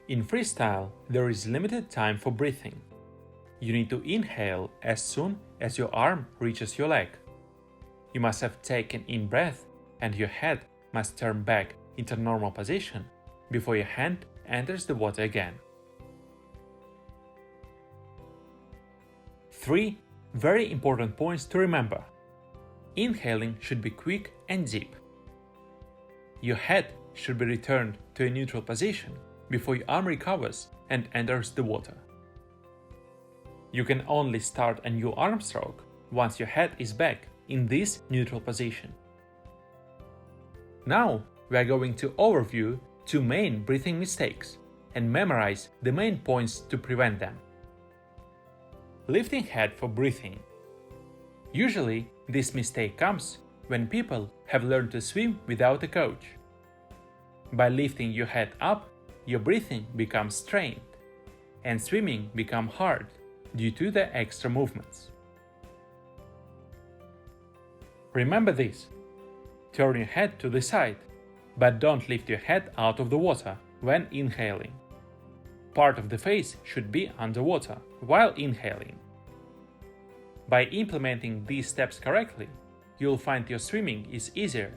In freestyle, there is limited time for breathing. You need to inhale as soon as your arm reaches your leg. You must have taken in breath and your head must turn back into normal position before your hand enters the water again. 3 very important points to remember. Inhaling should be quick and deep. Your head should be returned to a neutral position before your arm recovers and enters the water. You can only start a new arm stroke once your head is back in this neutral position. Now we are going to overview 2 main breathing mistakes and memorize the main points to prevent them. Lifting head for breathing. Usually, this mistake comes when people have learned to swim without a coach. By lifting your head up, your breathing becomes strained, and swimming becomes hard due to the extra movements. Remember this: turn your head to the side, but don't lift your head out of the water when inhaling. Part of the face should be underwater while inhaling. By implementing these steps correctly, you'll find your swimming is easier,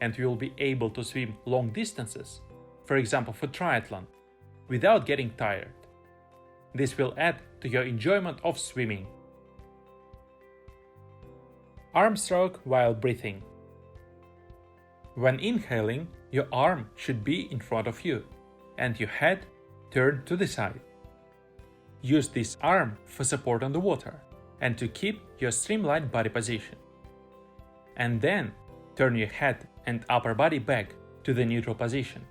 and you'll be able to swim long distances, for example for triathlon, without getting tired. This will add to your enjoyment of swimming. Arm stroke while breathing. When inhaling, your arm should be in front of you, and your head turned to the side. Use this arm for support on the water and to keep your streamlined body position. And then turn your head and upper body back to the neutral position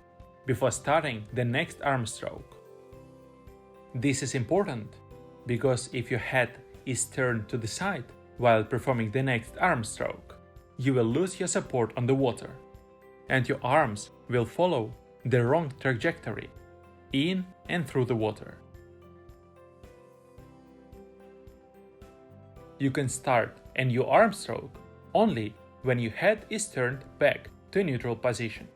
before starting the next arm stroke. This is important because if your head is turned to the side while performing the next arm stroke, you will lose your support on the water, and your arms will follow the wrong trajectory in and through the water. You can start a new arm stroke only when your head is turned back to a neutral position.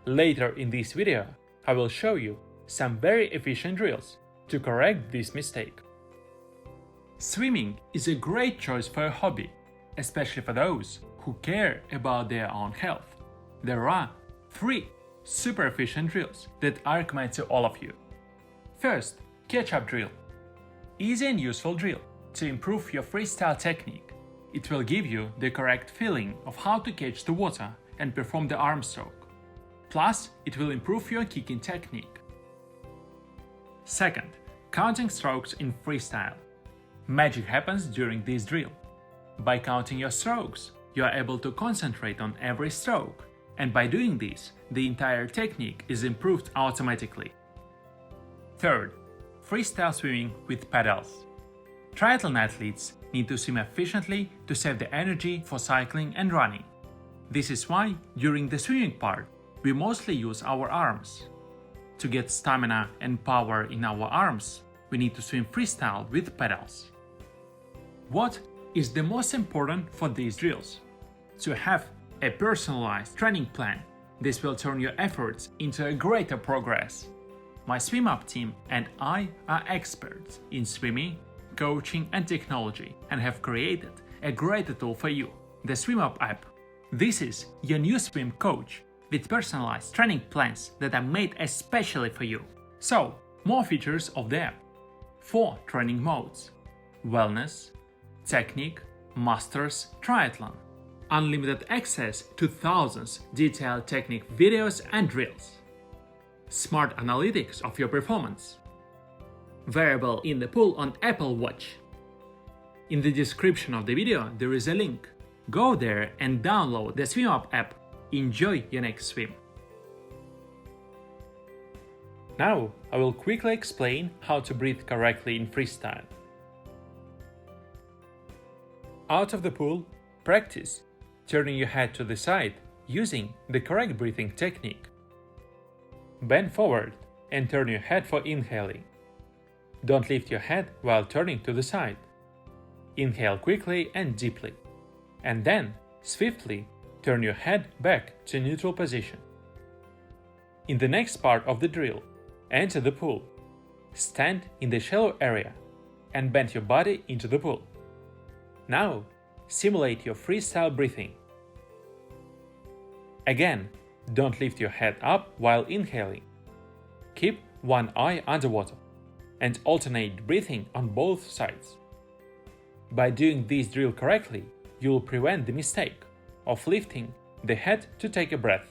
Later in this video, I will show you some very efficient drills to correct this mistake. Swimming is a great choice for a hobby, especially for those who care about their own health. There are 3 super efficient drills that I recommend to all of you. First, catch-up drill. Easy and useful drill to improve your freestyle technique. It will give you the correct feeling of how to catch the water and perform the arm stroke. Plus, it will improve your kicking technique. Second, counting strokes in freestyle. Magic happens during this drill. By counting your strokes, you are able to concentrate on every stroke, and by doing this, the entire technique is improved automatically. Third, freestyle swimming with pedals. Triathlon athletes need to swim efficiently to save the energy for cycling and running. This is why, during the swimming part, we mostly use our arms. To get stamina and power in our arms, we need to swim freestyle with pedals. What is the most important for these drills? To have a personalized training plan. This will turn your efforts into a greater progress. My SwimUp team and I are experts in swimming, coaching and technology and have created a greater tool for you, the SwimUp app. This is your new swim coach with personalized training plans that are made especially for you. So, more features of the app. 4 training modes: wellness, technique, masters, triathlon. Unlimited access to thousands detailed technique videos and drills. Smart analytics of your performance. Variable in the pool on Apple Watch. In the description of the video there is a link. Go there and download the SwimUp app. Enjoy your next swim. Now I will quickly explain how to breathe correctly in freestyle. Out of the pool, practice turning your head to the side using the correct breathing technique. Bend forward and turn your head for inhaling. Don't lift your head while turning to the side. Inhale quickly and deeply, and then swiftly turn your head back to neutral position. In the next part of the drill, enter the pool, stand in the shallow area, and bend your body into the pool. Now, simulate your freestyle breathing. Again, don't lift your head up while inhaling. Keep one eye underwater and alternate breathing on both sides. By doing this drill correctly, you will prevent the mistake of lifting the head to take a breath.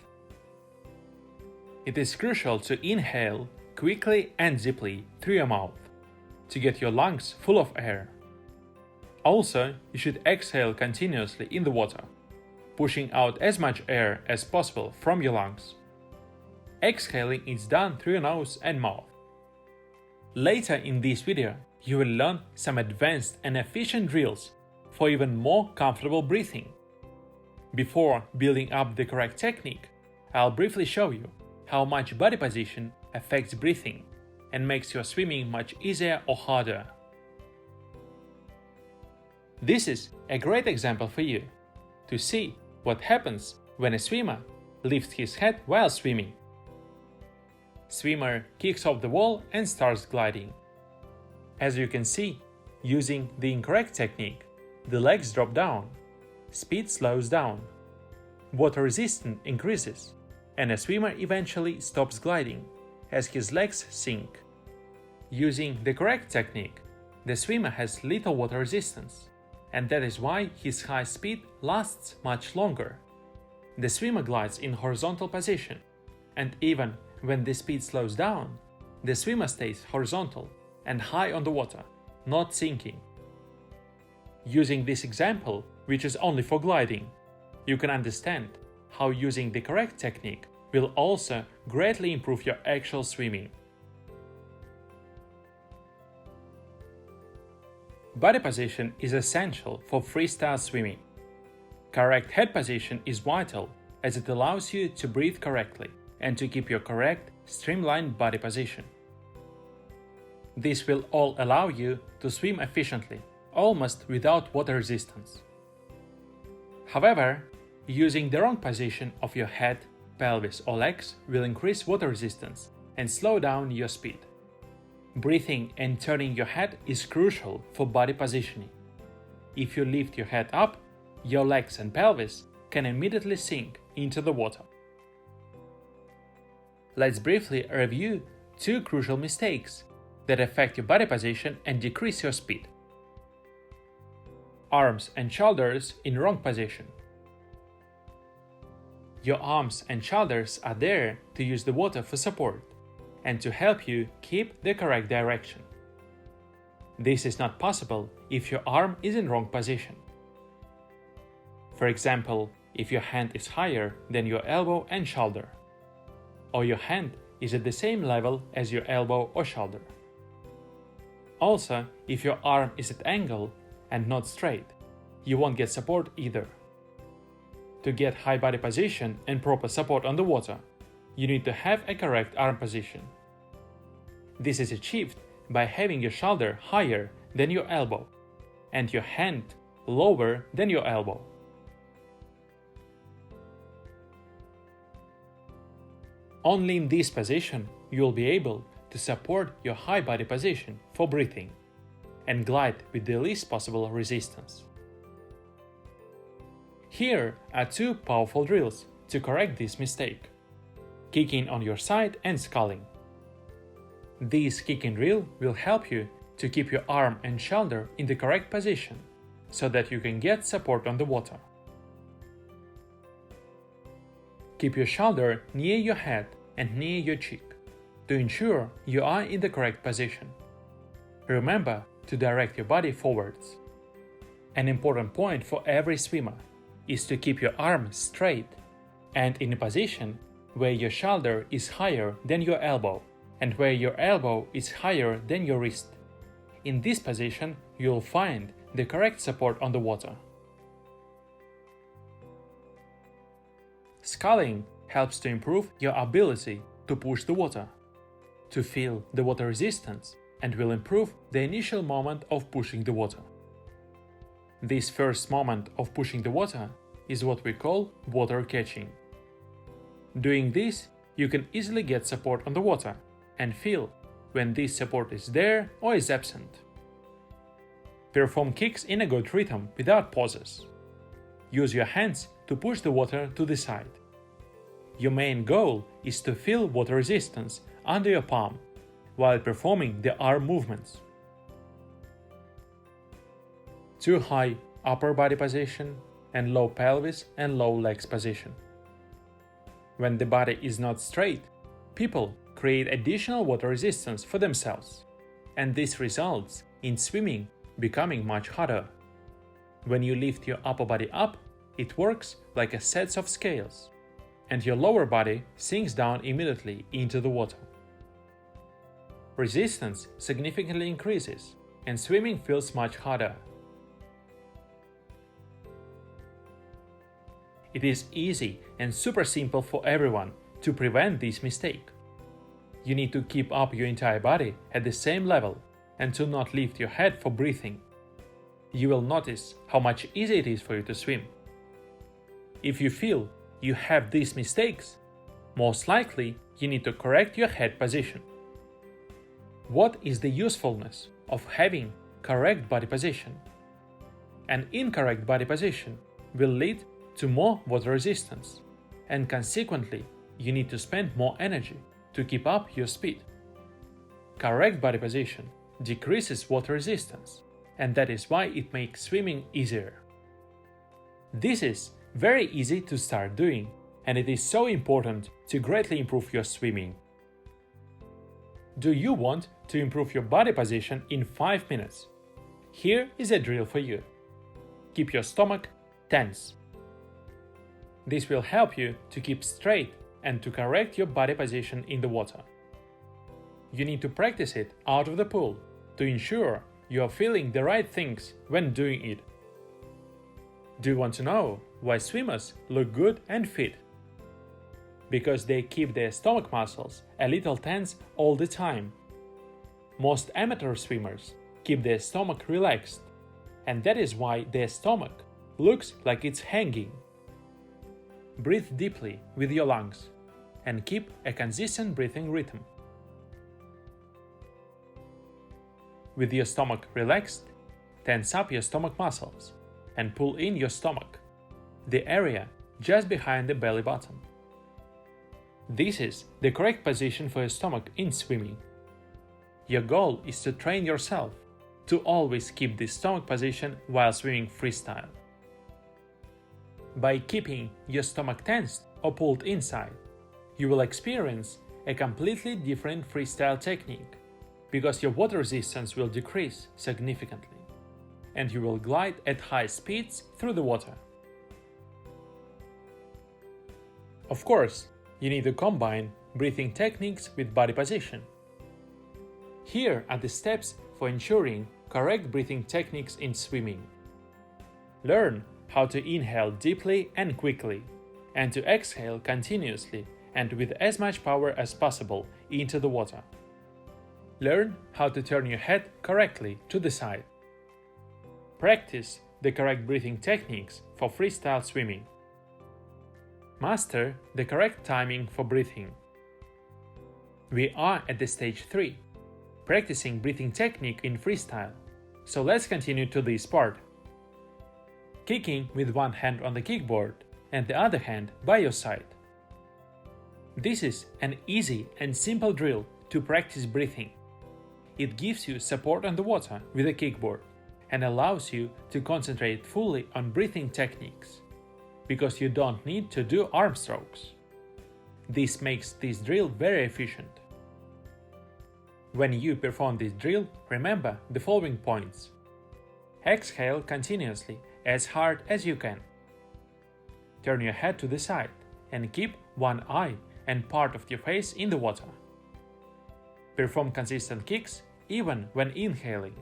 It is crucial to inhale quickly and deeply through your mouth to get your lungs full of air. Also, you should exhale continuously in the water, pushing out as much air as possible from your lungs. Exhaling is done through your nose and mouth. Later in this video, you will learn some advanced and efficient drills for even more comfortable breathing. Before building up the correct technique, I'll briefly show you how much body position affects breathing and makes your swimming much easier or harder. This is a great example for you to see what happens when a swimmer lifts his head while swimming. Swimmer kicks off the wall and starts gliding. As you can see, using the incorrect technique, the legs drop down, speed slows down, water resistance increases, and a swimmer eventually stops gliding as his legs sink. Using the correct technique, the swimmer has little water resistance, and that is why his high speed lasts much longer. The swimmer glides in horizontal position, and even when the speed slows down, the swimmer stays horizontal and high on the water, not sinking. Using this example, which is only for gliding, you can understand how using the correct technique will also greatly improve your actual swimming. Body position is essential for freestyle swimming. Correct head position is vital as it allows you to breathe correctly and to keep your correct, streamlined body position. This will all allow you to swim efficiently, almost without water resistance. However, using the wrong position of your head, pelvis or legs will increase water resistance and slow down your speed. Breathing and turning your head is crucial for body positioning. If you lift your head up, your legs and pelvis can immediately sink into the water. Let's briefly review two crucial mistakes that affect your body position and decrease your speed. Arms and shoulders in wrong position. Your arms and shoulders are there to use the water for support and to help you keep the correct direction. This is not possible if your arm is in wrong position. For example, if your hand is higher than your elbow and shoulder, or your hand is at the same level as your elbow or shoulder. Also, if your arm is at angle and not straight, you won't get support either. To get high body position and proper support on the water, you need to have a correct arm position. This is achieved by having your shoulder higher than your elbow and your hand lower than your elbow. Only in this position you will be able to support your high body position for breathing and glide with the least possible resistance. Here are two powerful drills to correct this mistake: kicking on your side and sculling. This kicking drill will help you to keep your arm and shoulder in the correct position so that you can get support on the water. Keep your shoulder near your head and near your cheek to ensure you are in the correct position. Remember to direct your body forwards. An important point for every swimmer is to keep your arms straight and in a position where your shoulder is higher than your elbow and where your elbow is higher than your wrist. In this position, you'll find the correct support on the water. Sculling helps to improve your ability to push the water, to feel the water resistance, and will improve the initial moment of pushing the water. This first moment of pushing the water is what we call water catching. Doing this, you can easily get support on the water and feel when this support is there or is absent. Perform kicks in a good rhythm without pauses. Use your hands to push the water to the side. Your main goal is to feel water resistance under your palm while performing the arm movements. Too high upper body position and low pelvis and low legs position. When the body is not straight, people create additional water resistance for themselves, and this results in swimming becoming much harder. When you lift your upper body up, it works like a set of scales, and your lower body sinks down immediately into the water. Resistance significantly increases, and swimming feels much harder. It is easy and super simple for everyone to prevent this mistake. You need to keep up your entire body at the same level and to not lift your head for breathing. You will notice how much easier it is for you to swim. If you feel you have these mistakes, most likely you need to correct your head position. What is the usefulness of having correct body position? An incorrect body position will lead to more water resistance, and consequently, you need to spend more energy to keep up your speed. Correct body position decreases water resistance, and that is why it makes swimming easier. This is very easy to start doing, and it is so important to greatly improve your swimming. Do you want to improve your body position in 5 minutes? Here is a drill for you. Keep your stomach tense. This will help you to keep straight and to correct your body position in the water. You need to practice it out of the pool to ensure you are feeling the right things when doing it. Do you want to know why swimmers look good and fit? Because they keep their stomach muscles a little tense all the time. Most amateur swimmers keep their stomach relaxed, and that is why their stomach looks like it's hanging. Breathe deeply with your lungs and keep a consistent breathing rhythm. With your stomach relaxed, tense up your stomach muscles and pull in your stomach, the area just behind the belly button. This is the correct position for your stomach in swimming. Your goal is to train yourself to always keep this stomach position while swimming freestyle. By keeping your stomach tensed or pulled inside, you will experience a completely different freestyle technique because your water resistance will decrease significantly and you will glide at high speeds through the water. Of course, you need to combine breathing techniques with body position. Here are the steps for ensuring correct breathing techniques in swimming. Learn how to inhale deeply and quickly, and to exhale continuously and with as much power as possible into the water. Learn how to turn your head correctly to the side. Practice the correct breathing techniques for freestyle swimming. Master the correct timing for breathing. We are at the stage 3, practicing breathing technique in freestyle, so let's continue to this part. Kicking with one hand on the kickboard and the other hand by your side. This is an easy and simple drill to practice breathing. It gives you support on the water with a kickboard and allows you to concentrate fully on breathing techniques, because you don't need to do arm strokes. This makes this drill very efficient. When you perform this drill, remember the following points. Exhale continuously as hard as you can. Turn your head to the side and keep one eye and part of your face in the water. Perform consistent kicks even when inhaling.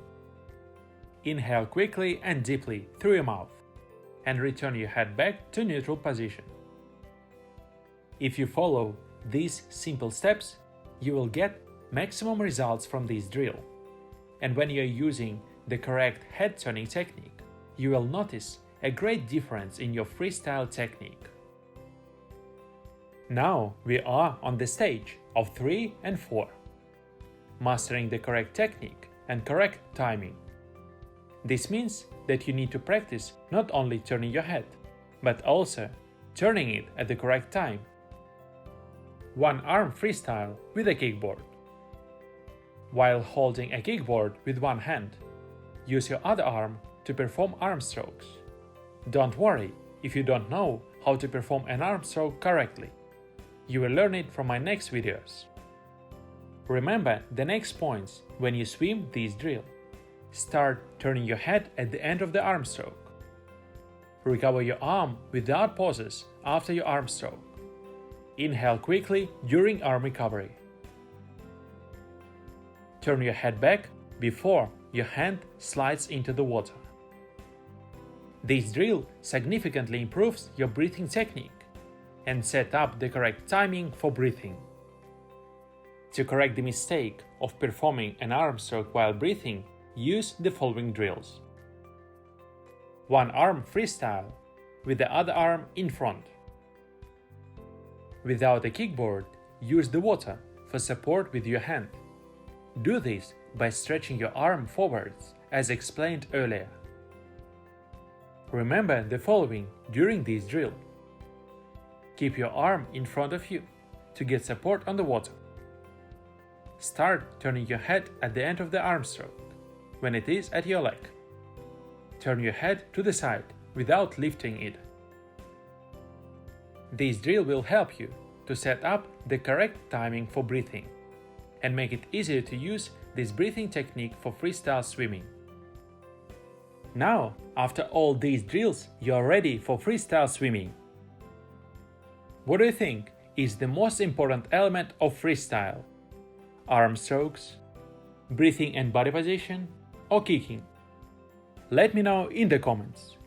Inhale quickly and deeply through your mouth and return your head back to neutral position. If you follow these simple steps, you will get maximum results from this drill. And when you're using the correct head turning technique, you will notice a great difference in your freestyle technique. Now we are on the stage of 3 and 4, mastering the correct technique and correct timing. This means that you need to practice not only turning your head, but also turning it at the correct time. One arm freestyle with a kickboard. While holding a kickboard with one hand, use your other arm to perform arm strokes. Don't worry if you don't know how to perform an arm stroke correctly. You will learn it from my next videos. Remember the next points when you swim this drill. Start turning your head at the end of the arm stroke. Recover your arm without pauses after your arm stroke. Inhale quickly during arm recovery. Turn your head back before your hand slides into the water. This drill significantly improves your breathing technique and set up the correct timing for breathing. To correct the mistake of performing an arm stroke while breathing, use the following drills. One arm freestyle with the other arm in front. Without a kickboard, use the water for support with your hand. Do this by stretching your arm forwards, as explained earlier. Remember the following during this drill. Keep your arm in front of you to get support on the water. Start turning your head at the end of the arm stroke, when it is at your leg. Turn your head to the side without lifting it. This drill will help you to set up the correct timing for breathing and make it easier to use this breathing technique for freestyle swimming. Now, after all these drills, you are ready for freestyle swimming. What do you think is the most important element of freestyle? Arm strokes, breathing and body position, or kicking? Let me know in the comments.